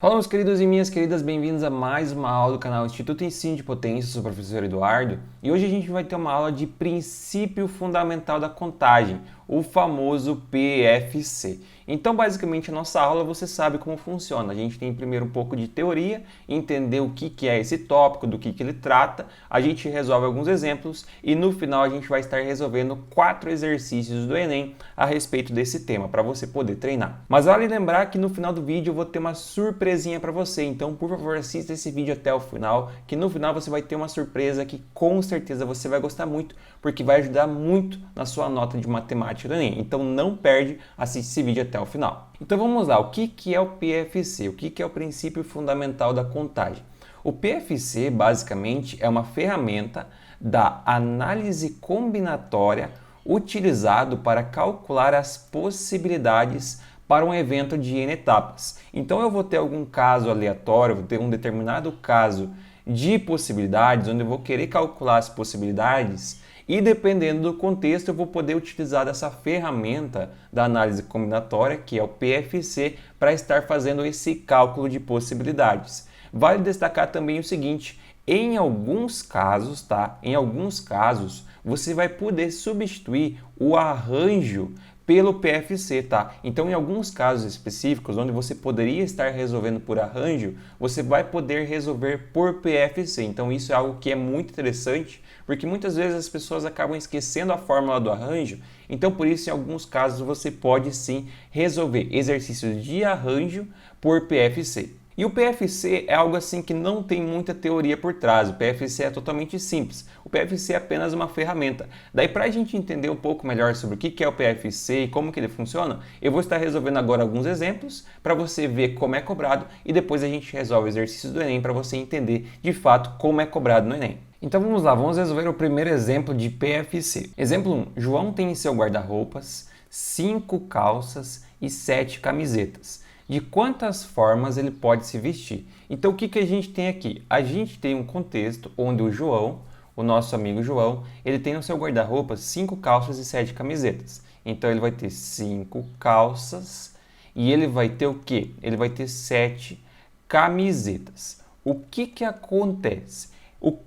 Fala, meus queridos e minhas queridas, bem-vindos a mais uma aula do canal Instituto Ensino de Potência. Eu sou o professor Eduardo e hoje a gente vai ter uma aula de princípio fundamental da contagem, o famoso PFC. Então, basicamente, a nossa aula você sabe como funciona. A gente tem primeiro um pouco de teoria, entender o que é esse tópico, do que ele trata, a gente resolve alguns exemplos e no final a gente vai estar resolvendo 4 exercícios do Enem a respeito desse tema, para você poder treinar. Mas vale lembrar que no final do vídeo eu vou ter uma surpresinha para você, então por favor assista esse vídeo até o final, que no final você vai ter uma surpresa que com certeza você vai gostar muito, porque vai ajudar muito na sua nota de matemática do Enem. Então não perde, assiste esse vídeo até o final. Então vamos lá, o que é o PFC? O que é o princípio fundamental da contagem? O PFC basicamente é uma ferramenta da análise combinatória utilizado para calcular as possibilidades para um evento de N etapas. Então eu vou ter algum caso aleatório, vou ter um determinado caso de possibilidades, onde eu vou querer calcular as possibilidades e dependendo do contexto eu vou poder utilizar dessa ferramenta da análise combinatória, que é o PFC, para estar fazendo esse cálculo de possibilidades. Vale destacar também o seguinte, em alguns casos, tá? Em alguns casos, você vai poder substituir o arranjo pelo PFC, tá? Então, em alguns casos específicos, onde você poderia estar resolvendo por arranjo, você vai poder resolver por PFC. Então, isso é algo que é muito interessante, porque muitas vezes as pessoas acabam esquecendo a fórmula do arranjo. Então, por isso, em alguns casos, você pode sim resolver exercícios de arranjo por PFC. E o PFC é algo assim que não tem muita teoria por trás, o PFC é totalmente simples, o PFC é apenas uma ferramenta. Daí para a gente entender um pouco melhor sobre o que é o PFC e como que ele funciona, eu vou estar resolvendo agora alguns exemplos para você ver como é cobrado e depois a gente resolve exercícios do Enem para você entender de fato como é cobrado no Enem. Então vamos lá, vamos resolver o primeiro exemplo de PFC. Exemplo 1, João tem em seu guarda-roupas 5 calças e 7 camisetas. De quantas formas ele pode se vestir. Então, o que a gente tem aqui? A gente tem um contexto onde o João, o nosso amigo João, ele tem no seu guarda-roupa 5 calças e 7 camisetas. Então, ele vai ter 5 calças e ele vai ter o quê? Ele vai ter 7 camisetas. O que acontece?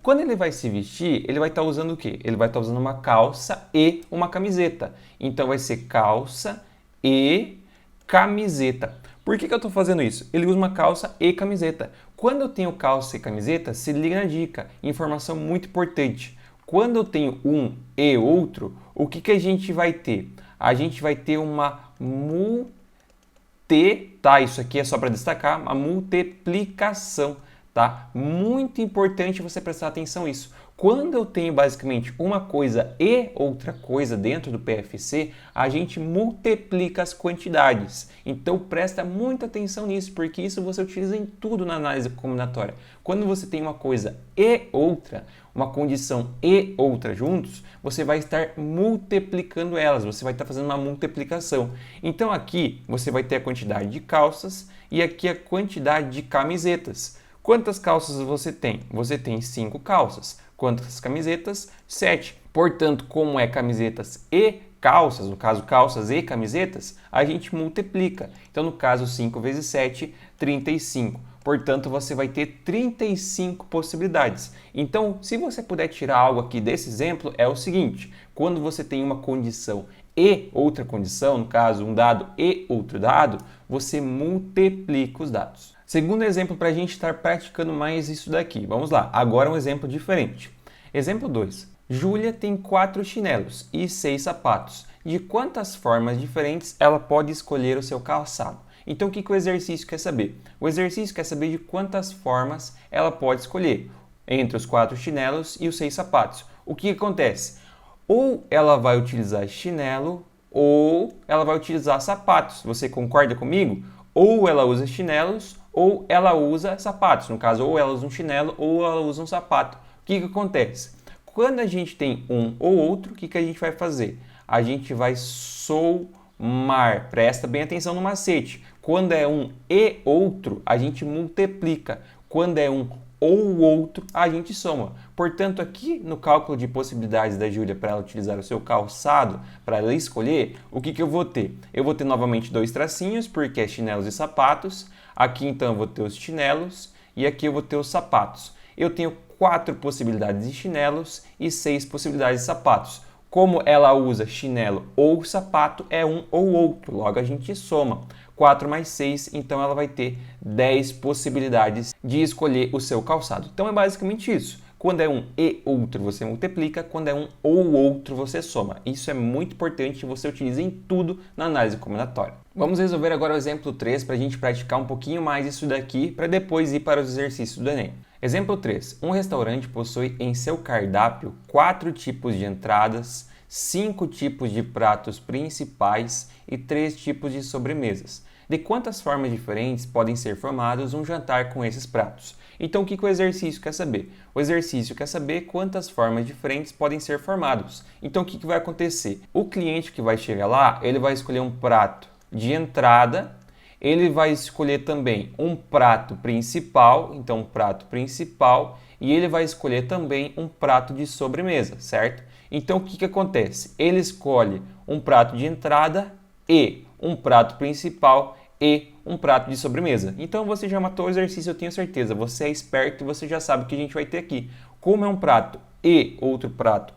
Quando ele vai se vestir, ele vai estar usando o quê? Ele vai estar usando uma calça e uma camiseta. Então, vai ser calça e camiseta. Por que eu estou fazendo isso? Ele usa uma calça e camiseta. Quando eu tenho calça e camiseta, se liga na dica, informação muito importante. Quando eu tenho um e outro, o que a gente vai ter? A gente vai ter uma tá? Isso aqui é só para destacar, a multiplicação, tá? Muito importante você prestar atenção nisso. Quando eu tenho basicamente uma coisa e outra coisa dentro do PFC, a gente multiplica as quantidades. Então presta muita atenção nisso, porque isso você utiliza em tudo na análise combinatória. Quando você tem uma coisa e outra, uma condição e outra juntos, você vai estar multiplicando elas, você vai estar fazendo uma multiplicação. Então aqui você vai ter a quantidade de calças e aqui a quantidade de camisetas. Quantas calças você tem? Você tem 5 calças. Quantas camisetas? 7. Portanto, como é camisetas e calças, no caso calças e camisetas, a gente multiplica. Então, no caso, 5 vezes 7, 35. Portanto, você vai ter 35 possibilidades. Então, se você puder tirar algo aqui desse exemplo, é o seguinte. Quando você tem uma condição e outra condição, no caso, um dado e outro dado, você multiplica os dados. Segundo exemplo para a gente estar praticando mais isso daqui. Vamos lá, agora um exemplo diferente. Exemplo 2. Júlia tem 4 chinelos e 6 sapatos. De quantas formas diferentes ela pode escolher o seu calçado? Então, o que o exercício quer saber? O exercício quer saber de quantas formas ela pode escolher entre os 4 chinelos e os 6 sapatos. O que acontece? Ou ela vai utilizar chinelo ou ela vai utilizar sapatos. Você concorda comigo? Ou ela usa chinelos ou ela usa sapatos. No caso, ou ela usa um chinelo ou ela usa um sapato. O que acontece? Quando a gente tem um ou outro, o que a gente vai fazer? A gente vai somar. Presta bem atenção no macete. Quando é um e outro, a gente multiplica. Quando é um ou outro, a gente soma. Portanto, aqui no cálculo de possibilidades da Júlia para ela utilizar o seu calçado, para ela escolher, o que eu vou ter? Eu vou ter novamente 2 tracinhos, porque é chinelos e sapatos. Aqui então eu vou ter os chinelos e aqui eu vou ter os sapatos. Eu tenho 4 possibilidades de chinelos e 6 possibilidades de sapatos. Como ela usa chinelo ou sapato, é um ou outro, logo a gente soma. 4 mais 6, então ela vai ter 10 possibilidades de escolher o seu calçado. Então é basicamente isso. Quando é um e outro, você multiplica. Quando é um ou outro, você soma. Isso é muito importante e você utiliza em tudo na análise combinatória. Vamos resolver agora o exemplo 3 para a gente praticar um pouquinho mais isso daqui, para depois ir para os exercícios do Enem. Exemplo 3. Um restaurante possui em seu cardápio 4 tipos de entradas, 5 tipos de pratos principais e 3 tipos de sobremesas. De quantas formas diferentes podem ser formados um jantar com esses pratos? Então, o que o exercício quer saber? O exercício quer saber quantas formas diferentes podem ser formados. Então, o que vai acontecer? O cliente que vai chegar lá, ele vai escolher um prato de entrada, ele vai escolher também um prato principal, então um prato principal, e ele vai escolher também um prato de sobremesa, certo? Então, o que acontece? Ele escolhe um prato de entrada e um prato principal e um prato de sobremesa. Então você já matou o exercício, eu tenho certeza. Você é esperto e você já sabe o que a gente vai ter aqui. Como é um prato e outro prato,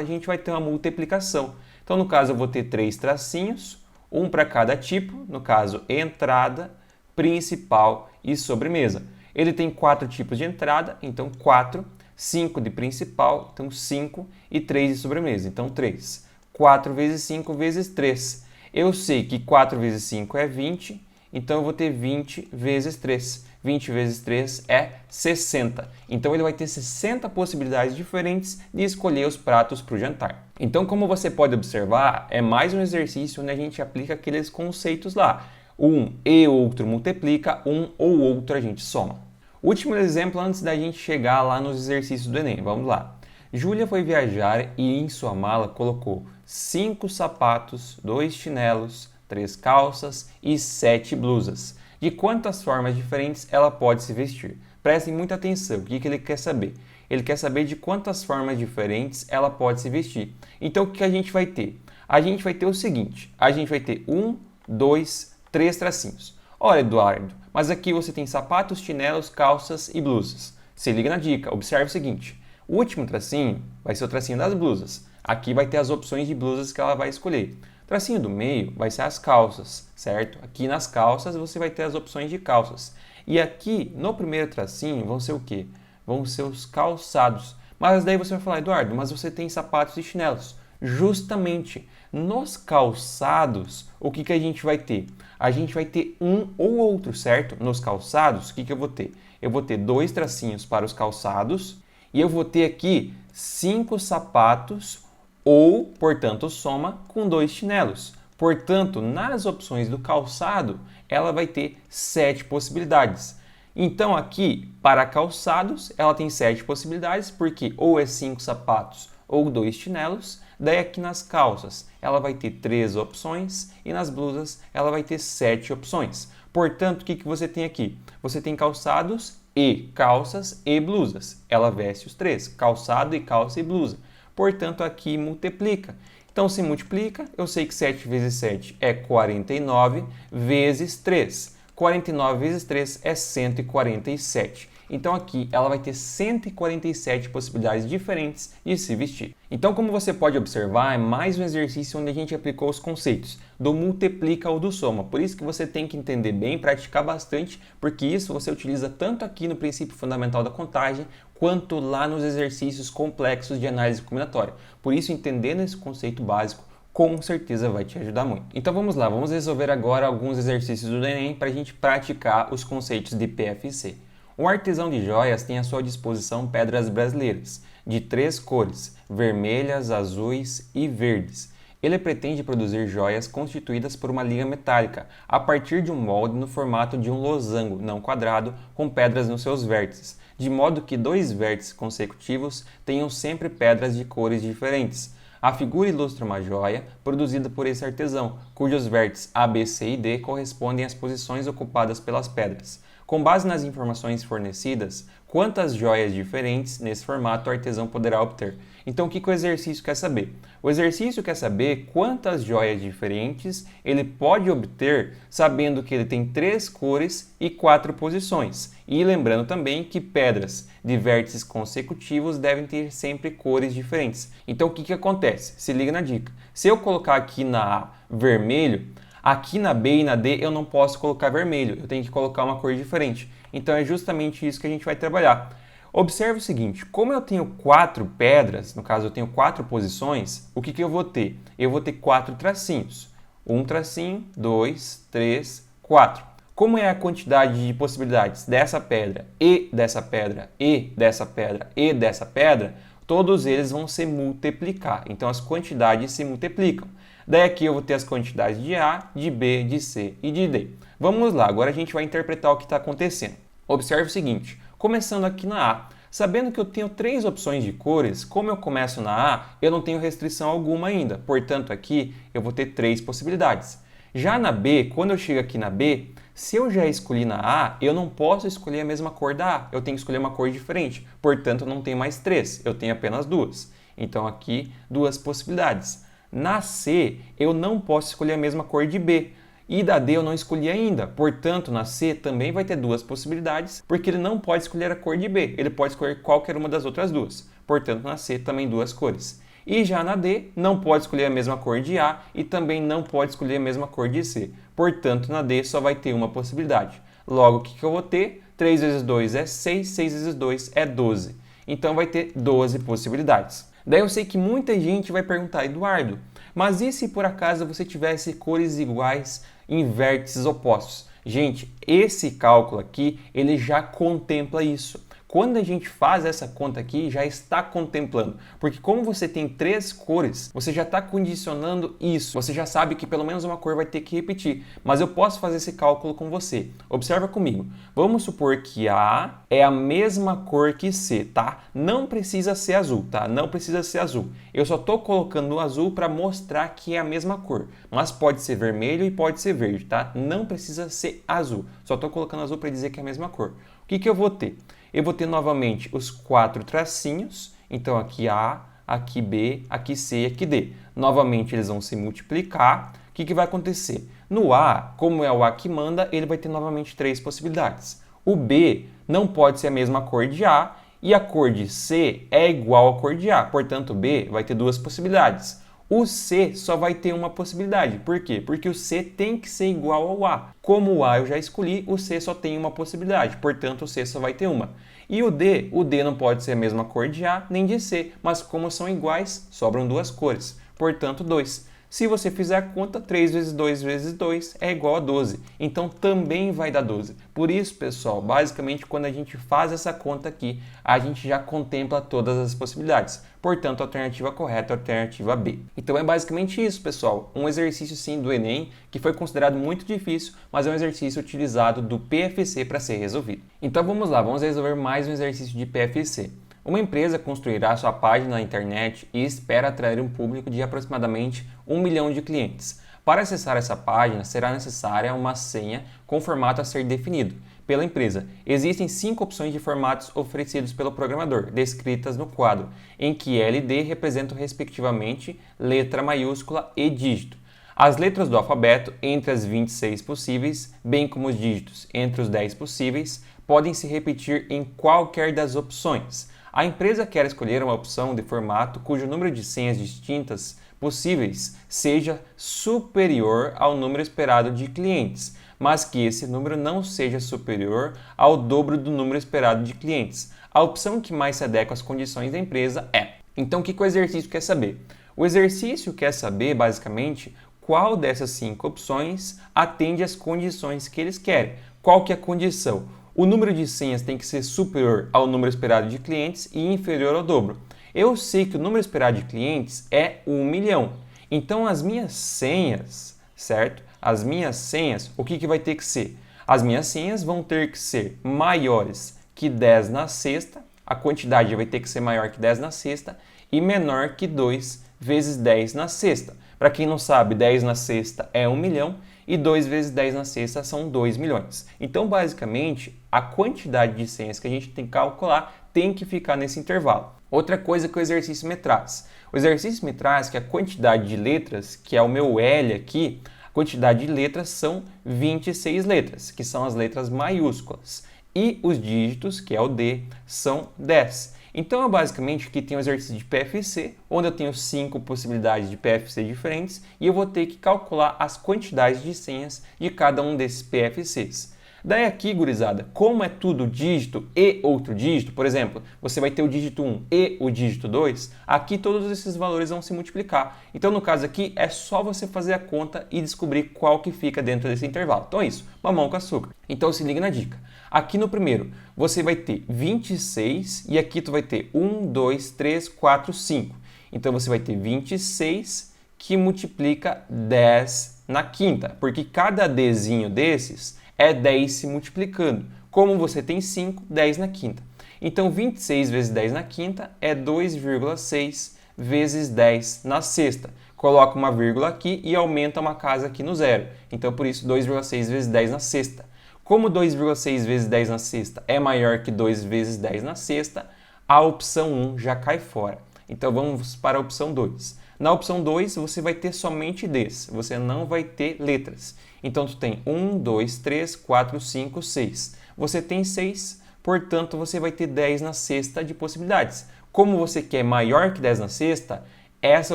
a gente vai ter uma multiplicação. Então no caso eu vou ter 3 tracinhos, um para cada tipo, no caso entrada, principal e sobremesa. Ele tem 4 tipos de entrada, então 4, 5 de principal, então 5 e 3 de sobremesa, então 3. 4 vezes 5 vezes 3. Eu sei que 4 vezes 5 é 20, então eu vou ter 20 vezes 3. 20 vezes 3 é 60. Então ele vai ter 60 possibilidades diferentes de escolher os pratos para o jantar. Então, como você pode observar, é mais um exercício onde a gente aplica aqueles conceitos lá. Um e outro multiplica, um ou outro a gente soma. Último exemplo antes da gente chegar lá nos exercícios do Enem. Vamos lá. Júlia foi viajar e em sua mala colocou 5 sapatos, 2 chinelos, 3 calças e 7 blusas. De quantas formas diferentes ela pode se vestir? Prestem muita atenção, o que ele quer saber? Ele quer saber de quantas formas diferentes ela pode se vestir. Então o que a gente vai ter? A gente vai ter o seguinte, a gente vai ter 1, 2, 3 tracinhos. Olha, Eduardo, mas aqui você tem sapatos, chinelos, calças e blusas. Se liga na dica, observe o seguinte. O último tracinho vai ser o tracinho das blusas. Aqui vai ter as opções de blusas que ela vai escolher. O tracinho do meio vai ser as calças, certo? Aqui nas calças você vai ter as opções de calças. E aqui no primeiro tracinho vão ser o quê? Vão ser os calçados. Mas daí você vai falar, Eduardo, mas você tem sapatos e chinelos. Justamente, nos calçados, o que a gente vai ter? A gente vai ter um ou outro, certo? Nos calçados, o que eu vou ter? Eu vou ter 2 tracinhos para os calçados e eu vou ter aqui 5 sapatos ou, portanto, soma com 2 chinelos. Portanto, nas opções do calçado, ela vai ter 7 possibilidades. Então, aqui, para calçados, ela tem 7 possibilidades, porque ou é 5 sapatos ou 2 chinelos. Daí, aqui nas calças, ela vai ter 3 opções e nas blusas, ela vai ter 7 opções. Portanto, o que você tem aqui? Você tem calçados e calças e blusas. Ela veste os 3, calçado e calça e blusa. Portanto, aqui multiplica. Então, se multiplica, eu sei que 7 vezes 7 é 49 vezes 3. 49 vezes 3 é 147. Então, aqui ela vai ter 147 possibilidades diferentes de se vestir. Então, como você pode observar, é mais um exercício onde a gente aplicou os conceitos do multiplica ou do soma. Por isso que você tem que entender bem, praticar bastante, porque isso você utiliza tanto aqui no princípio fundamental da contagem, quanto lá nos exercícios complexos de análise combinatória. Por isso, entendendo esse conceito básico, com certeza vai te ajudar muito. Então vamos lá, vamos resolver agora alguns exercícios do Enem para a gente praticar os conceitos de PFC. Um artesão de joias tem à sua disposição pedras brasileiras, de 3 cores, vermelhas, azuis e verdes. Ele pretende produzir joias constituídas por uma liga metálica, a partir de um molde no formato de um losango, não quadrado, com pedras nos seus vértices, de modo que 2 vértices consecutivos tenham sempre pedras de cores diferentes. A figura ilustra uma joia produzida por esse artesão, cujos vértices A, B, C e D correspondem às posições ocupadas pelas pedras. Com base nas informações fornecidas, quantas joias diferentes nesse formato o artesão poderá obter? Então, o que o exercício quer saber? O exercício quer saber quantas joias diferentes ele pode obter sabendo que ele tem 3 cores e 4 posições. E lembrando também que pedras de vértices consecutivos devem ter sempre cores diferentes. Então, o que acontece? Se liga na dica. Se eu colocar aqui na A vermelho, aqui na B e na D eu não posso colocar vermelho, eu tenho que colocar uma cor diferente. Então, é justamente isso que a gente vai trabalhar. Observe o seguinte, como eu tenho 4 pedras, no caso eu tenho 4 posições, o que eu vou ter? Eu vou ter 4 tracinhos. 1 tracinho, 2, 3, 4. Como é a quantidade de possibilidades dessa pedra, e dessa pedra, e dessa pedra, e dessa pedra, todos eles vão se multiplicar. Então as quantidades se multiplicam. Daí aqui eu vou ter as quantidades de A, de B, de C e de D. Vamos lá, agora a gente vai interpretar o que está acontecendo. Observe o seguinte. Começando aqui na A, sabendo que eu tenho 3 opções de cores, como eu começo na A, eu não tenho restrição alguma ainda, portanto aqui eu vou ter 3 possibilidades. Já na B, quando eu chego aqui na B, se eu já escolhi na A, eu não posso escolher a mesma cor da A, eu tenho que escolher uma cor diferente, portanto eu não tenho mais 3, eu tenho apenas 2. Então aqui 2 possibilidades. Na C, eu não posso escolher a mesma cor de B. E da D eu não escolhi ainda, portanto na C também vai ter 2 possibilidades, porque ele não pode escolher a cor de B, ele pode escolher qualquer uma das outras 2, portanto na C também 2 cores. E já na D não pode escolher a mesma cor de A e também não pode escolher a mesma cor de C, portanto na D só vai ter uma possibilidade. Logo o que eu vou ter? 3 vezes 2 é 6, 6 vezes 2 é 12, então vai ter 12 possibilidades. Daí eu sei que muita gente vai perguntar, Eduardo, mas e se por acaso você tivesse cores iguais em vértices opostos? Gente, esse cálculo aqui, ele já contempla isso. Quando a gente faz essa conta aqui, já está contemplando. Porque como você tem 3 cores, você já está condicionando isso. Você já sabe que pelo menos uma cor vai ter que repetir. Mas eu posso fazer esse cálculo com você. Observa comigo. Vamos supor que A é a mesma cor que C, tá? Não precisa ser azul, tá? Não precisa ser azul. Eu só estou colocando o azul para mostrar que é a mesma cor. Mas pode ser vermelho e pode ser verde, tá? Não precisa ser azul. Só estou colocando azul para dizer que é a mesma cor. O que eu vou ter? Eu vou ter novamente os 4 tracinhos, então aqui A, aqui B, aqui C e aqui D. Novamente eles vão se multiplicar. O que vai acontecer? No A, como é o A que manda, ele vai ter novamente 3 possibilidades. O B não pode ser a mesma cor de A e a cor de C é igual à cor de A, portanto o B vai ter 2 possibilidades. O C só vai ter uma possibilidade. Por quê? Porque o C tem que ser igual ao A. Como o A eu já escolhi, o C só tem uma possibilidade. Portanto, o C só vai ter uma. E o D não pode ser a mesma cor de A nem de C. Mas como são iguais, sobram 2 cores. Portanto, 2. Se você fizer a conta, 3 vezes 2 vezes 2 é igual a 12. Então, também vai dar 12. Por isso, pessoal, basicamente, quando a gente faz essa conta aqui, a gente já contempla todas as possibilidades. Portanto, a alternativa correta é a alternativa B. Então, é basicamente isso, pessoal. Um exercício, sim, do Enem, que foi considerado muito difícil, mas é um exercício utilizado do PFC para ser resolvido. Então, vamos lá. Vamos resolver mais um exercício de PFC. Uma empresa construirá sua página na internet e espera atrair um público de aproximadamente 1 milhão de clientes. Para acessar essa página, será necessária uma senha com formato a ser definido pela empresa. Existem 5 opções de formatos oferecidos pelo programador, descritas no quadro, em que L e D representam respectivamente letra maiúscula e dígito. As letras do alfabeto, entre as 26 possíveis, bem como os dígitos entre os 10 possíveis, podem se repetir em qualquer das opções. A empresa quer escolher uma opção de formato cujo número de senhas distintas possíveis seja superior ao número esperado de clientes, mas que esse número não seja superior ao dobro do número esperado de clientes. A opção que mais se adequa às condições da empresa é. Então, o que o exercício quer saber? O exercício quer saber, basicamente, qual dessas 5 opções atende às condições que eles querem. Qual que é a condição? O número de senhas tem que ser superior ao número esperado de clientes e inferior ao dobro. Eu sei que o número esperado de clientes é 1 milhão. Então, as minhas senhas, certo? As minhas senhas, o que vai ter que ser? As minhas senhas vão ter que ser maiores que 10 na sexta, a quantidade vai ter que ser maior que 10 na sexta e menor que 2 vezes 10 na sexta. Para quem não sabe, 10 na sexta é 1 milhão e 2 vezes 10 na sexta são 2 milhões. Então, basicamente, a quantidade de senhas que a gente tem que calcular tem que ficar nesse intervalo. Outra coisa que o exercício me traz. O exercício me traz que a quantidade de letras, que é o meu L aqui, a quantidade de letras são 26 letras, que são as letras maiúsculas. E os dígitos, que é o D, são 10. Então, eu basicamente aqui tenho um exercício de PFC, onde eu tenho 5 possibilidades de PFC diferentes e eu vou ter que calcular as quantidades de senhas de cada um desses PFCs. Daí aqui, gurizada, como é tudo dígito e outro dígito, por exemplo, você vai ter o dígito 1 e o dígito 2, aqui todos esses valores vão se multiplicar. Então, no caso aqui, é só você fazer a conta e descobrir qual que fica dentro desse intervalo. Então é isso, mamão com açúcar. Então se liga na dica. Aqui no primeiro, você vai ter 26 e aqui tu vai ter 1, 2, 3, 4, 5. Então você vai ter 26 que multiplica 10 na quinta, porque cada Dzinho desses é 10 se multiplicando. Como você tem 5, 10 na quinta. Então 26 vezes 10 na quinta é 2,6 vezes 10 na sexta. Coloca uma vírgula aqui e aumenta uma casa aqui no zero. Então por isso 2,6 vezes 10 na sexta. Como 2,6 vezes 10 na sexta é maior que 2 vezes 10 na sexta, a opção 1 já cai fora. Então vamos para a opção 2. Na opção 2 você vai ter somente Ds, você não vai ter letras. Então tu tem 1, 2, 3, 4, 5, 6. Você tem 6, portanto você vai ter 10 na sexta de possibilidades. Como você quer maior que 10 na sexta, essa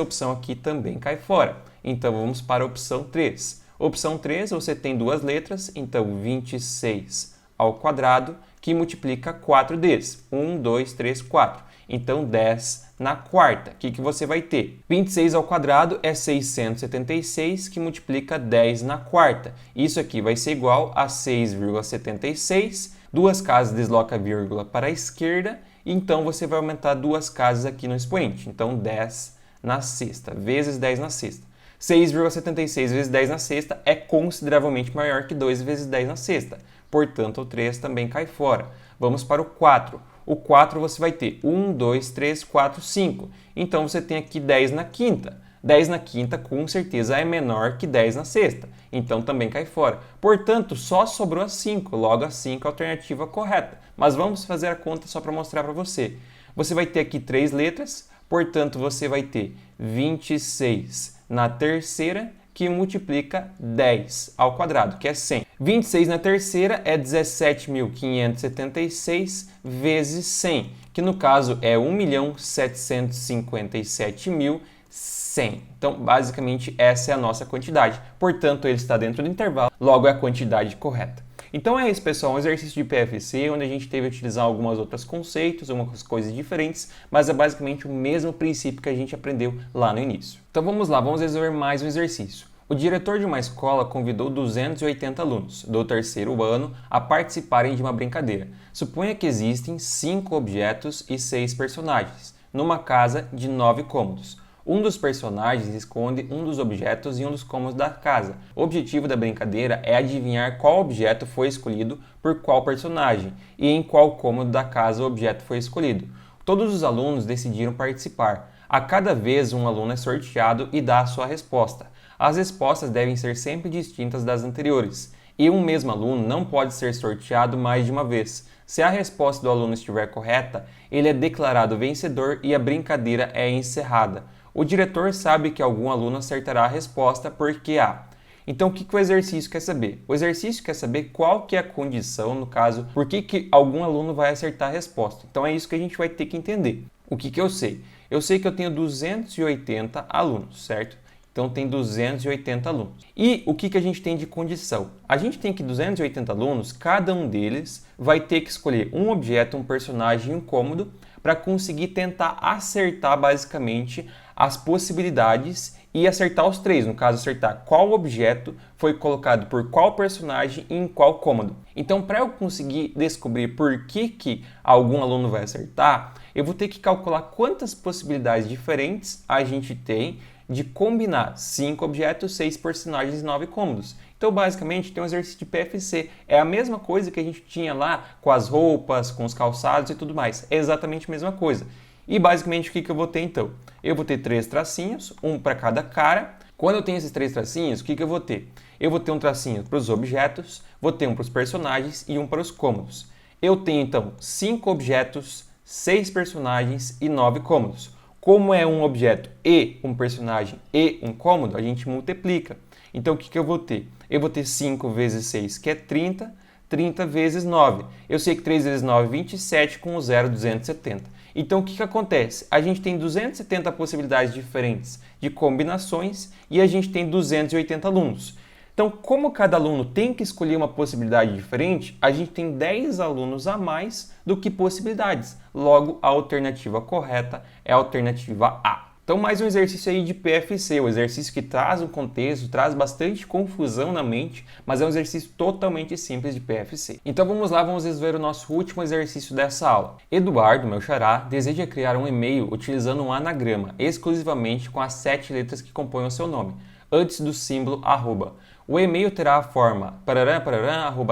opção aqui também cai fora. Então vamos para a opção 3. Opção 3, você tem duas letras, então 26 ao quadrado, que multiplica 4Ds. 1, 2, 3, 4. Então 10 na quarta. O que você vai ter? 26 ao quadrado é 676, que multiplica 10 na quarta. Isso aqui vai ser igual a 6,76. Duas casas desloca a vírgula para a esquerda, então você vai aumentar duas casas aqui no expoente. Então 10 na sexta, vezes 10 na sexta. 6,76 vezes 10 na sexta é consideravelmente maior que 2 vezes 10 na sexta. Portanto, o 3 também cai fora. Vamos para o 4. O 4 você vai ter 1, 2, 3, 4, 5. Então, você tem aqui 10 na quinta. 10 na quinta, com certeza, é menor que 10 na sexta. Então, também cai fora. Portanto, só sobrou a 5. Logo, a 5 é a alternativa correta. Mas vamos fazer a conta só para mostrar para você. Você vai ter aqui 3 letras. Portanto, você vai ter 26 na terceira, que multiplica 10 ao quadrado, que é 100. 26 na terceira é 17.576 vezes 100, que no caso é 1.757.100. Então, basicamente, essa é a nossa quantidade. Portanto, ele está dentro do intervalo, logo é a quantidade correta. Então é isso, pessoal, um exercício de PFC, onde a gente teve que utilizar algumas outros conceitos, algumas coisas diferentes, mas é basicamente o mesmo princípio que a gente aprendeu lá no início. Então vamos lá, vamos resolver mais um exercício. O diretor de uma escola convidou 280 alunos do terceiro ano a participarem de uma brincadeira. Suponha que existem 5 objetos e 6 personagens, numa casa de 9 cômodos. Um dos personagens esconde um dos objetos em um dos cômodos da casa. O objetivo da brincadeira é adivinhar qual objeto foi escolhido por qual personagem e em qual cômodo da casa o objeto foi escolhido. Todos os alunos decidiram participar. A cada vez um aluno é sorteado e dá a sua resposta. As respostas devem ser sempre distintas das anteriores. E um mesmo aluno não pode ser sorteado mais de uma vez. Se a resposta do aluno estiver correta, ele é declarado vencedor e a brincadeira é encerrada. O diretor sabe que algum aluno acertará a resposta porque há. Então, o que o exercício quer saber? O exercício quer saber qual que é a condição, no caso, por que algum aluno vai acertar a resposta. Então, é isso que a gente vai ter que entender. O que eu sei? Eu sei que eu tenho 280 alunos, certo? Então, tem 280 alunos. E o que a gente tem de condição? A gente tem que 280 alunos, cada um deles vai ter que escolher um objeto, um personagem e um cômodo para conseguir tentar acertar basicamente as possibilidades e acertar os três. No caso, acertar qual objeto foi colocado por qual personagem e em qual cômodo. Então, para eu conseguir descobrir por que algum aluno vai acertar, eu vou ter que calcular quantas possibilidades diferentes a gente tem de combinar 5 objetos, 6 personagens e 9 cômodos. Então, basicamente, tem um exercício de PFC. É a mesma coisa que a gente tinha lá com as roupas, com os calçados e tudo mais. É exatamente a mesma coisa. E, basicamente, o que eu vou ter, então? Eu vou ter 3 tracinhos, um para cada cara, Quando eu tenho esses 3 tracinhos, o que eu vou ter? Eu vou ter um tracinho para os objetos, vou ter um para os personagens e um para os cômodos. Eu tenho, então, 5 objetos, 6 personagens e 9 cômodos. Como é um objeto e um personagem e um cômodo, a gente multiplica. Então, o que eu vou ter? Eu vou ter 5 vezes 6, que é 30, 30 vezes 9. Eu sei que 3 vezes 9 é 27, com o 0, 270. Então, o que acontece? A gente tem 270 possibilidades diferentes de combinações e a gente tem 280 alunos. Então, como cada aluno tem que escolher uma possibilidade diferente, a gente tem 10 alunos a mais do que possibilidades. Logo, a alternativa correta é a alternativa A. Então, mais um exercício aí de PFC, um exercício que traz um contexto, traz bastante confusão na mente, mas é um exercício totalmente simples de PFC. Então, vamos lá, vamos resolver o nosso último exercício dessa aula. Eduardo, meu xará, deseja criar um e-mail utilizando um anagrama, exclusivamente com as 7 letras que compõem o seu nome, antes do símbolo arroba. O e-mail terá a forma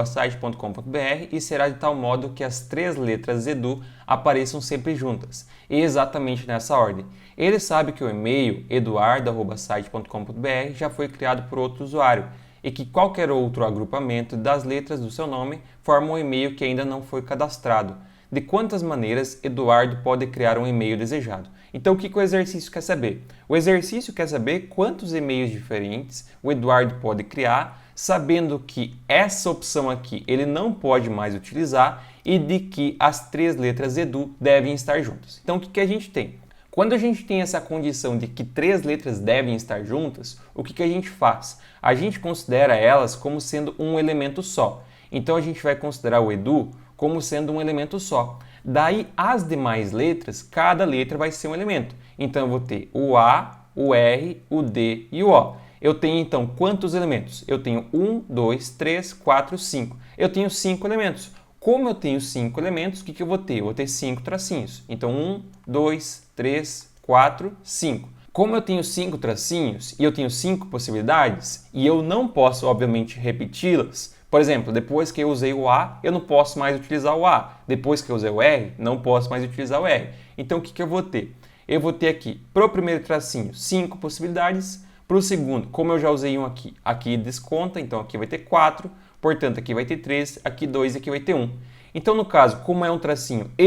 @site.com.br e será de tal modo que as 3 letras Edu apareçam sempre juntas, e exatamente nessa ordem. Ele sabe que o e-mail eduardo@site.com.br já foi criado por outro usuário e que qualquer outro agrupamento das letras do seu nome forma um e-mail que ainda não foi cadastrado. De quantas maneiras Eduardo pode criar um e-mail desejado? Então, o que o exercício quer saber? O exercício quer saber quantos e-mails diferentes o Eduardo pode criar, sabendo que essa opção aqui ele não pode mais utilizar e de que as 3 letras Edu devem estar juntas. Então, o que a gente tem? Quando a gente tem essa condição de que 3 letras devem estar juntas, o que a gente faz? A gente considera elas como sendo um elemento só. Então, a gente vai considerar o Edu como sendo um elemento só. Daí, as demais letras, cada letra vai ser um elemento. Então, eu vou ter o A, o R, o D e o O. Eu tenho, então, quantos elementos? Eu tenho 1, 2, 3, 4, 5. Eu tenho 5 elementos. Como eu tenho 5 elementos, o que eu vou ter? Eu vou ter 5 tracinhos. Então, 1, 2, 3, 4, 5. Como eu tenho 5 tracinhos e eu tenho 5 possibilidades, e eu não posso, obviamente, repeti-las. Por exemplo, depois que eu usei o A, eu não posso mais utilizar o A. Depois que eu usei o R, não posso mais utilizar o R. Então, o que eu vou ter? Eu vou ter aqui, para o primeiro tracinho, 5 possibilidades. Para o segundo, como eu já usei um aqui, aqui desconta, então aqui vai ter 4. Portanto, aqui vai ter 3, aqui 2 e aqui vai ter 1. Então, no caso, como é um tracinho, a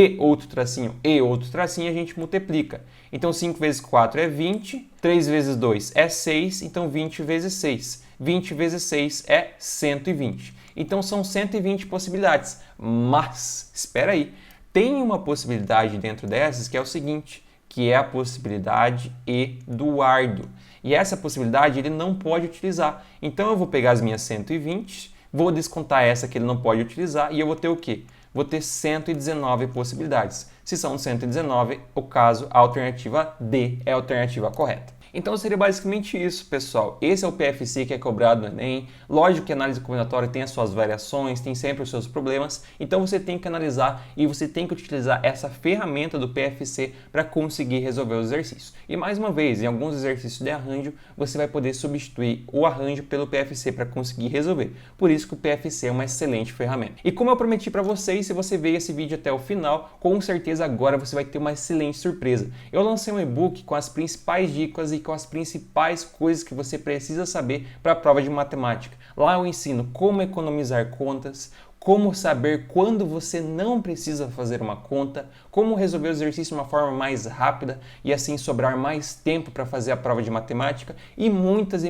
gente multiplica. Então, 5 vezes 4 é 20, 3 vezes 2 é 6, então 20 vezes 6. 20 vezes 6 é 120. Então, são 120 possibilidades. Mas, espera aí, tem uma possibilidade dentro dessas que é o seguinte, que é a possibilidade Eduardo. E essa possibilidade ele não pode utilizar. Então, eu vou pegar as minhas 120, vou descontar essa que ele não pode utilizar e eu vou ter o quê? Vou ter 119 possibilidades. Se são 119, o caso, a alternativa D é a alternativa correta. Então seria basicamente isso, pessoal. Esse é o PFC que é cobrado no Enem. Lógico que a análise combinatória tem as suas variações, tem sempre os seus problemas, então você tem que analisar e você tem que utilizar essa ferramenta do PFC para conseguir resolver os exercícios. E mais uma vez, em alguns exercícios de arranjo, você vai poder substituir o arranjo pelo PFC para conseguir resolver. Por isso que o PFC é uma excelente ferramenta. E como eu prometi para vocês, se você veio esse vídeo até o final, com certeza agora você vai ter uma excelente surpresa. Eu lancei um e-book com as principais dicas e com as principais coisas que você precisa saber para a prova de matemática. Lá eu ensino como economizar contas, como saber quando você não precisa fazer uma conta, como resolver o exercício de uma forma mais rápida e assim sobrar mais tempo para fazer a prova de matemática e muitas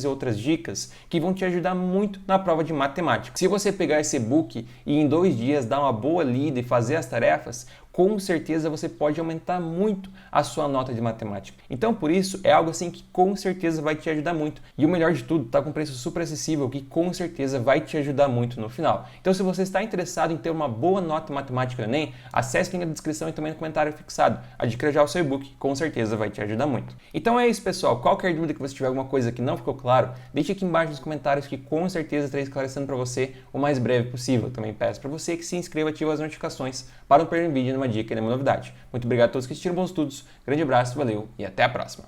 outras dicas que vão te ajudar muito na prova de matemática. Se você pegar esse e-book e em 2 dias dar uma boa lida e fazer as tarefas, com certeza você pode aumentar muito a sua nota de matemática. Então, por isso, é algo assim que com certeza vai te ajudar muito. E o melhor de tudo, está com preço super acessível, que com certeza vai te ajudar muito no final. Então, se você está interessado em ter uma boa nota em matemática no Enem, acesse o link na descrição e também no comentário fixado. Adquira já o seu e-book, com certeza vai te ajudar muito. Então é isso, pessoal. Qualquer dúvida que você tiver, alguma coisa que não ficou claro, deixe aqui embaixo nos comentários que com certeza estarei esclarecendo para você o mais breve possível. Também peço para você que se inscreva e ative as notificações para não perder um vídeo, uma dica e uma novidade. Muito obrigado a todos que assistiram, bons estudos, grande abraço, valeu e até a próxima!